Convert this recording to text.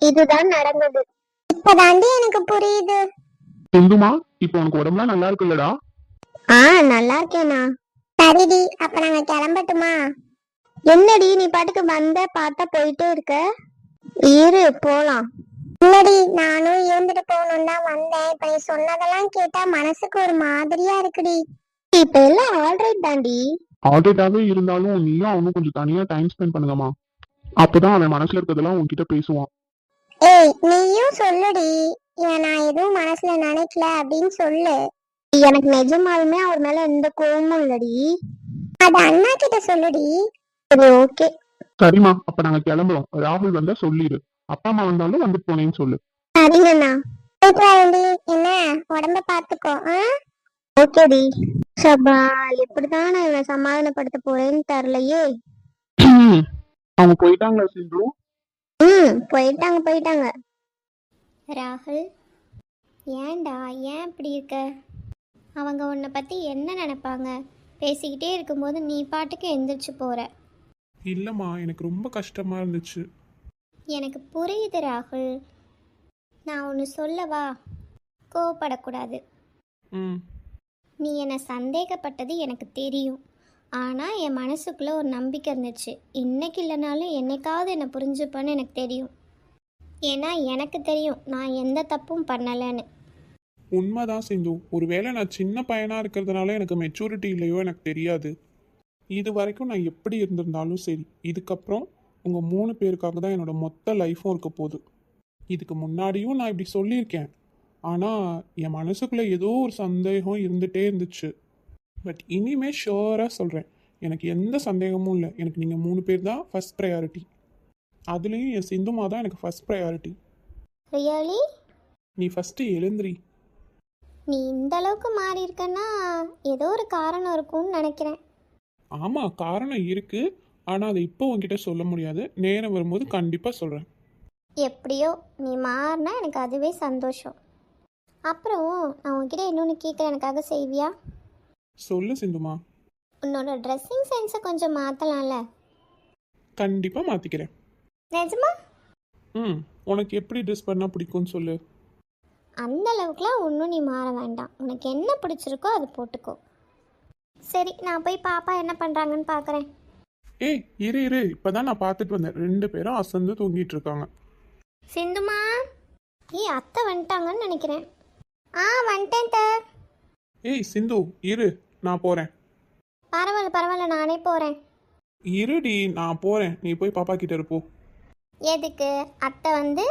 இதுதான் நடந்தது. இப்பதாண்டி எனக்கு புரியுது. சிந்துமா, இப்ப உனக்கு உடம்புலாம் நல்லா இருக்குல்லடா? ஆ, நல்லா இருக்கேனா. சரிடி, அப்ப நாங்க கிளம்பட்டுமா? என்னடி நீ பாட்டுக்கு வந்த பார்த்தா போயிட்டே இருக்க? இரு போலாம். இல்லடி, நானும் இருந்துட்டு போகணும் தான் வந்தேன். இப்ப நீ சொன்னதெல்லாம் கேட்டா மனசுக்கு ஒரு மாதிரியா இருக்குடி. இப்ப எல்லாம் ஆல்ரைட் தாண்டி. ஆல்ரெடாவே இருந்தாலும் நீயும் அவனும் கொஞ்சம் தனியா டைம் ஸ்பெண்ட் பண்ணுங்கம்மா. அப்பதான் அவன் மனசுல இருக்கிறதெல்லாம் உன்கிட்ட பேசுவான். ஏய், நீயும் சொல்லுடி. நான் எதுவும் மனசுல நினைக்கல அப்படின்னு சொல்லு. எனக்கு நிஜமாலுமே அவர் மேல எந்த கோவமும் இல்லடி. அது அண்ணா கிட்ட சொல்லுடி. சரி, ஓகே. சரிம்மா, அப்ப நாங்க கிளம்புறோம். ராகுல் வந்தா சொல்லிடு. அப்பா அம்மா வந்தாலும் வந்துட்டு போனேன்னு சொல்லு. சரிங்கண்ணா. போயிட்டு வரேன்டி. என்ன, உடம்ப பாத்துக்கோ. ஓகேடி. சபா, எப்படிதான் நான் இவனை சமாதானப்படுத்த போறேன்னு தெரியலையே. அவங்க போயிட்டாங்களா சிந்து? போயிட்டாங்க. ராகுல், ஏன்டா ஏன் இப்படி இருக்க? அவங்க உன்னை பற்றி என்ன நினைப்பாங்க? பேசிக்கிட்டே இருக்கும்போது நீ பாட்டுக்கு எந்திரிச்சு போகிற. இல்லம்மா, எனக்கு ரொம்ப கஷ்டமா இருந்துச்சு. எனக்கு புரியுது ராகுல். நான் ஒன்று சொல்லவா? கோவப்படக்கூடாது. நீ என்னை சந்தேகப்பட்டது எனக்கு தெரியும். ஆனால் என் மனசுக்குள்ளே ஒரு நம்பிக்கை இருந்துச்சு. இன்னைக்கு இல்லைனாலும் என்னைக்காவது என்னை புரிஞ்சுப்பேன்னு எனக்கு தெரியும். ஏன்னா எனக்கு தெரியும் நான் எந்த தப்பும் பண்ணலைன்னு. உண்மைதான் சிந்து. ஒருவேளை நான் சின்ன பையனாக இருக்கிறதுனால எனக்கு மெச்சூரிட்டி இல்லையோ எனக்கு தெரியாது. இது வரைக்கும் நான் எப்படி இருந்திருந்தாலும் சரி, இதுக்கப்புறம் உங்கள் 3 பேருக்காக தான் என்னோட மொத்த லைஃப்பும் இருக்க போகுது. இதுக்கு முன்னாடியும் நான் இப்படி சொல்லியிருக்கேன். ஆனால் என் மனசுக்குள்ளே ஏதோ ஒரு சந்தேகம் இருந்துகிட்டே இருந்துச்சு. பட் இனிமேல் ஷுவராக சொல்கிறேன், எனக்கு எந்த சந்தேகமும் இல்லை. எனக்கு நீங்கள் 3 பேர் தான் ஃபஸ்ட் ப்ரையாரிட்டி. அதுலேயும் என் சிந்துமா தான் எனக்கு ஃபஸ்ட் ப்ரையாரிட்டி. ரியலி? நீ ஃபஸ்ட்டு எழுந்திரி. நீ இந்த அளவுக்கு மாறி இருக்கன்னா ஏதோ ஒரு காரணம் இருக்கும்னு நினைக்கிறேன். ஆமாம், காரணம் இருக்குது. ஆனால் அதை இப்போ உங்ககிட்ட சொல்ல முடியாது. நேரம் வரும்போது கண்டிப்பாக சொல்கிறேன். எப்படியோ நீ மாறினா எனக்கு அதுவே சந்தோஷம். அப்புறம் நான் உன்கிட்ட இன்னொன்று கேட்குறேன், எனக்காக செய்வியா? சொல்லு சிந்துமா. உன்னோட ட்ரெஸ்ஸிங் சென்ஸை கொஞ்சம் மாற்றலாம்ல? கண்டிப்பாக மாற்றிக்கிறேன். நிஜமா? உனக்கு எப்படி ட்ரெஸ் பண்ணால் பிடிக்கும்னு சொல்லு. அந்த அளவுக்குலாம் ஒன்றும் நீ மாற வேண்டாம். உனக்கு என்ன பிடிச்சிருக்கோ அது போட்டுக்கோ. சரி, நான் போய் பாப்பா என்ன பண்ணுறாங்கன்னு பார்க்குறேன். ஏய், இரு இப்போ தான் நான் பார்த்துட்டு வந்தேன். 2 பேரும் அசந்து தூங்கிட்டு இருக்காங்க. சிந்துமா, அத்தை வந்துட்டாங்கன்னு நினைக்கிறேன். வந்துட்டேன் த. ஏய் சிந்து, இரு, நான் போகிறேன். பரவாயில்ல, நானே போகிறேன். இருடி, நான் போகிறேன். நீ போய் பாப்பா கிட்ட இருப்போ. எதுக்கு? அத்தை வந்து